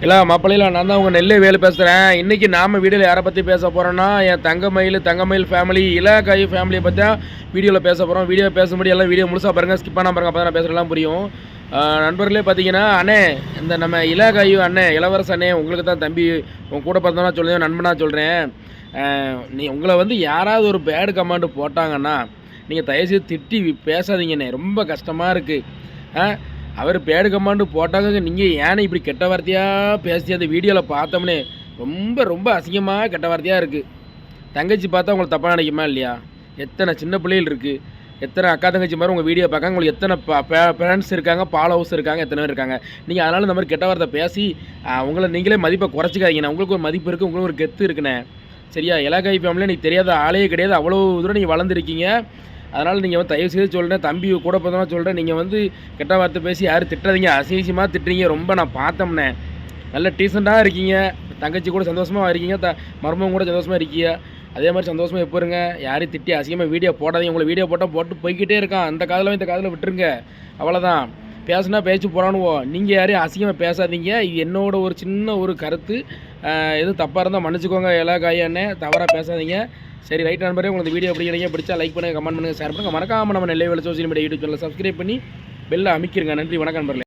இல்லை மாப்பிள்ளையில் நான் தான் உங்கள் நெல்லை வேலை பேசுகிறேன். இன்றைக்கி நாம் வீடியோவில் யாரை பற்றி பேச போகிறோன்னா, என் தங்கமயில் ஃபேமிலி இலக்காய் ஃபேமிலியை பற்றி தான் வீடியோவில் பேச போகிறோம். வீடியோ பேசும்படி எல்லாம் வீடியோ முழுசாக பாருங்கள், ஸ்கிப் பண்ணால் பாருங்கள், அப்போ தான் நான் பேசுகிறதெல்லாம் புரியும். நண்பர்களே பார்த்தீங்கன்னா, அண்ணே இந்த நம்ம இலக்காயு அண்ணே இளவரச அண்ணே உங்களுக்கு தான் தம்பி உங்கள் கூட பார்த்தோன்னா சொல்லுவேன், நண்பனாக சொல்கிறேன். உங்களை வந்து யாராவது ஒரு பேடு கமாண்டு போட்டாங்கன்னா நீங்கள் தயவுசெய்து திட்டி பேசாதீங்கண்ணே, ரொம்ப கஷ்டமாக இருக்குது. அவர் பேடு கமாண்டு போட்டாங்க, நீங்கள் ஏன்னா இப்படி கெட்ட வார்த்தையாக பேசி அந்த வீடியோவில் பார்த்தோம்னே ரொம்ப ரொம்ப அசிங்கமாக கெட்ட வார்த்தையாக இருக்குது. தங்கச்சி பார்த்தா உங்களுக்கு தப்பாக நினைக்குமா இல்லையா? எத்தனை சின்ன பிள்ளைகள் இருக்குது, எத்தனை அக்கா தங்கச்சி மாதிரி உங்கள் வீடியோ பார்க்காங்க, உங்களுக்கு எத்தனை ஃப்ரெண்ட்ஸ் இருக்காங்க, ஃபாலோவர்ஸ் இருக்காங்க, எத்தனை பேர் இருக்காங்க. நீங்கள் அதனால் இந்த மாதிரி கெட்ட வார்த்தை பேசி உங்களை நீங்களே மதிப்பை குறைச்சிக்காதீங்கண்ணே. உங்களுக்கு ஒரு மதிப்பு இருக்குது, உங்களுக்கு ஒரு கெத்து இருக்குண்ணே. சரியா? இலக்காய் ஃபேமிலியில் எனக்கு தெரியாத ஆளே கிடையாது, அவ்வளோ தூரம் நீங்கள் வளர்ந்துருக்கீங்க. அதனால் நீங்கள் வந்து தயவு செய்து சொல்கிறேன், தம்பி கூட பார்த்தோன்னா சொல்கிறேன், நீங்கள் வந்து கெட்ட வார்த்தை பேசி யாரும் திட்டுறீங்க, அசிங்கமாக திட்டுறீங்க. ரொம்ப நான் பார்த்தோம்னே நல்ல டீசெண்டாக இருக்கீங்க, தங்கச்சி கூட சந்தோஷமாக இருக்கீங்க, மருமகம் கூட சந்தோஷமாக இருக்கீங்க. அதே மாதிரி சந்தோஷமாக எப்போ இருங்க. யாரையும் திட்டி அசிங்கமாக வீடியோ போடாதீங்க. உங்களை வீடியோ போட்டால் போட்டு போய்கிட்டே இருக்கான், அந்த காதில் இந்த காதில் விட்டுருங்க, அவ்வளோதான். பேசுனா பேச்சு போகிறானுவோ, நீங்கள் யாரையும் அசிங்கமாக பேசாதீங்க. இது என்னோட ஒரு சின்ன ஒரு கருத்து. எதுவும் தப்பாக இருந்தால் மன்னிச்சிக்கோங்க இலக்காய் அண்ணே, தவறாக பேசாதீங்க. சரி, ரைட் நண்பரே, உங்களுக்கு வீடியோ பிடிச்சா லைக் பண்ணுங்கள், கமெண்ட் பண்ணுங்கள், ஷேர் பண்ணுங்கள். மறக்காமல் நம்ம நெல்லை வேலை சோசியல் மீடியா யூடியூப் சேனலை சப்ஸ்கிரைப் பண்ணி பெல்லை அமைக்கிருங்க. நன்றி, வணக்கம் நண்பர்களே.